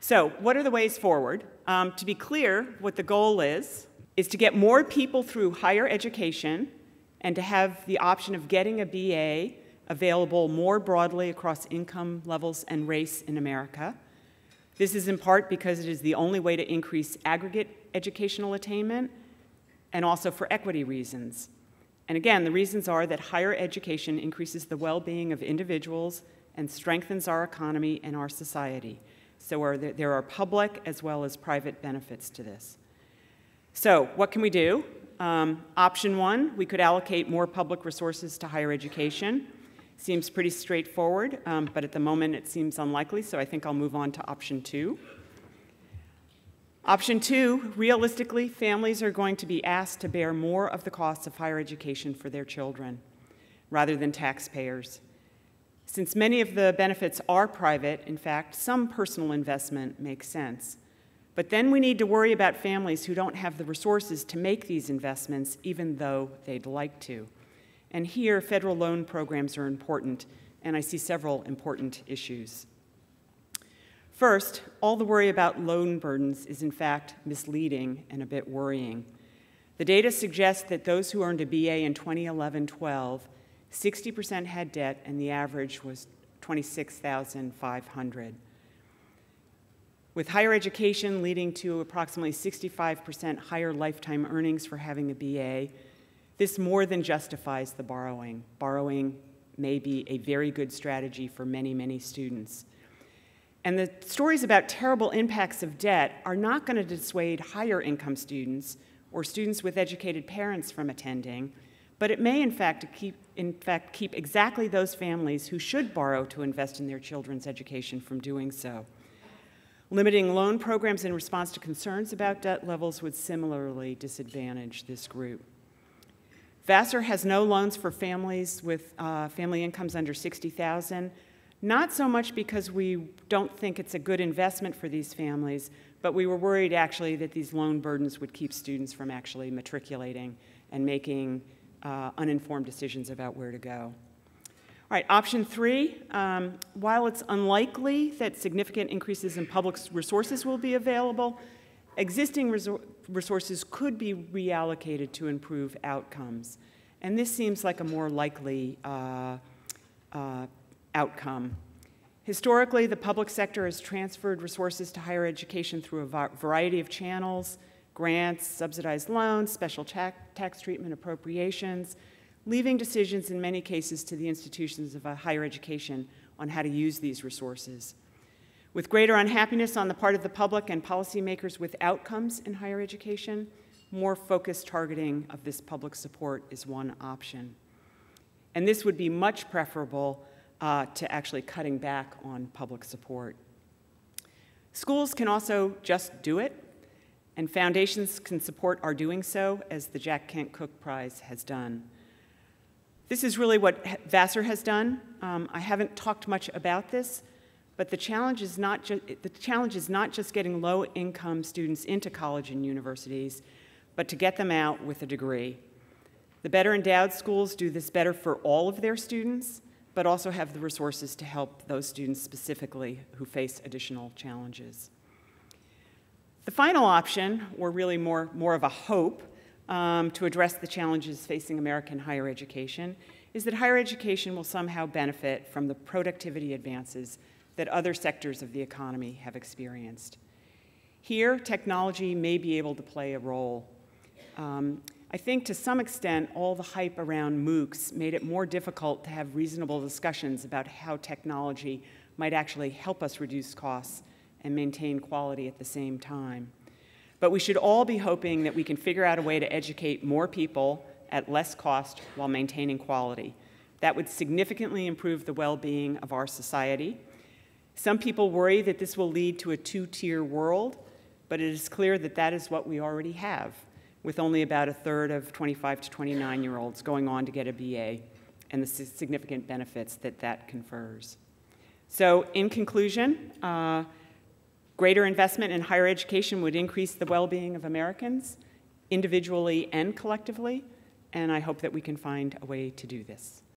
So what are the ways forward? To be clear, what the goal is to get more people through higher education and to have the option of getting a BA available more broadly across income levels and race in America. This is in part because it is the only way to increase aggregate educational attainment and also for equity reasons. And again, the reasons are that higher education increases the well-being of individuals and strengthens our economy and our society. So there are public as well as private benefits to this. So what can we do? Option one, we could allocate more public resources to higher education. Seems pretty straightforward, but at the moment it seems unlikely, so I think I'll move on to option two. Option two, realistically, families are going to be asked to bear more of the costs of higher education for their children, rather than taxpayers. Since many of the benefits are private, in fact, some personal investment makes sense. But then we need to worry about families who don't have the resources to make these investments, even though they'd like to. And here, federal loan programs are important, and I see several important issues. First, all the worry about loan burdens is in fact misleading and a bit worrying. The data suggests that those who earned a BA in 2011-12, 60% had debt, and the average was $26,500. With higher education leading to approximately 65% higher lifetime earnings for having a BA, this more than justifies the borrowing. Borrowing may be a very good strategy for many, many students. And the stories about terrible impacts of debt are not going to dissuade higher income students or students with educated parents from attending, but it may in fact keep exactly those families who should borrow to invest in their children's education from doing so. Limiting loan programs in response to concerns about debt levels would similarly disadvantage this group. Vassar has no loans for families with family incomes under $60,000, not so much because we don't think it's a good investment for these families, but we were worried actually that these loan burdens would keep students from actually matriculating and making uninformed decisions about where to go. All right, option three, while it's unlikely that significant increases in public resources will be available, existing resources could be reallocated to improve outcomes. And this seems like a more likely outcome. Historically, the public sector has transferred resources to higher education through a variety of channels: grants, subsidized loans, special tax treatment, appropriations, leaving decisions in many cases to the institutions of higher education on how to use these resources. With greater unhappiness on the part of the public and policymakers with outcomes in higher education, more focused targeting of this public support is one option. And this would be much preferable to actually cutting back on public support. Schools can also just do it, and foundations can support our doing so, as the Jack Kent Cook Prize has done. This is really what Vassar has done. I haven't talked much about this, but the challenge is not just getting low-income students into college and universities, but to get them out with a degree. The better endowed schools do this better for all of their students, but also have the resources to help those students specifically who face additional challenges. The final option, or really more of a hope, to address the challenges facing American higher education, is that higher education will somehow benefit from the productivity advances that other sectors of the economy have experienced. Here, technology may be able to play a role. I think to some extent, all the hype around MOOCs made it more difficult to have reasonable discussions about how technology might actually help us reduce costs and maintain quality at the same time. But we should all be hoping that we can figure out a way to educate more people at less cost while maintaining quality. That would significantly improve the well-being of our society. Some people worry that this will lead to a two-tier world, but it is clear that that is what we already have, with only about a third of 25 to 29-year-olds going on to get a BA and the significant benefits that that confers. So in conclusion, greater investment in higher education would increase the well-being of Americans, individually and collectively, and I hope that we can find a way to do this.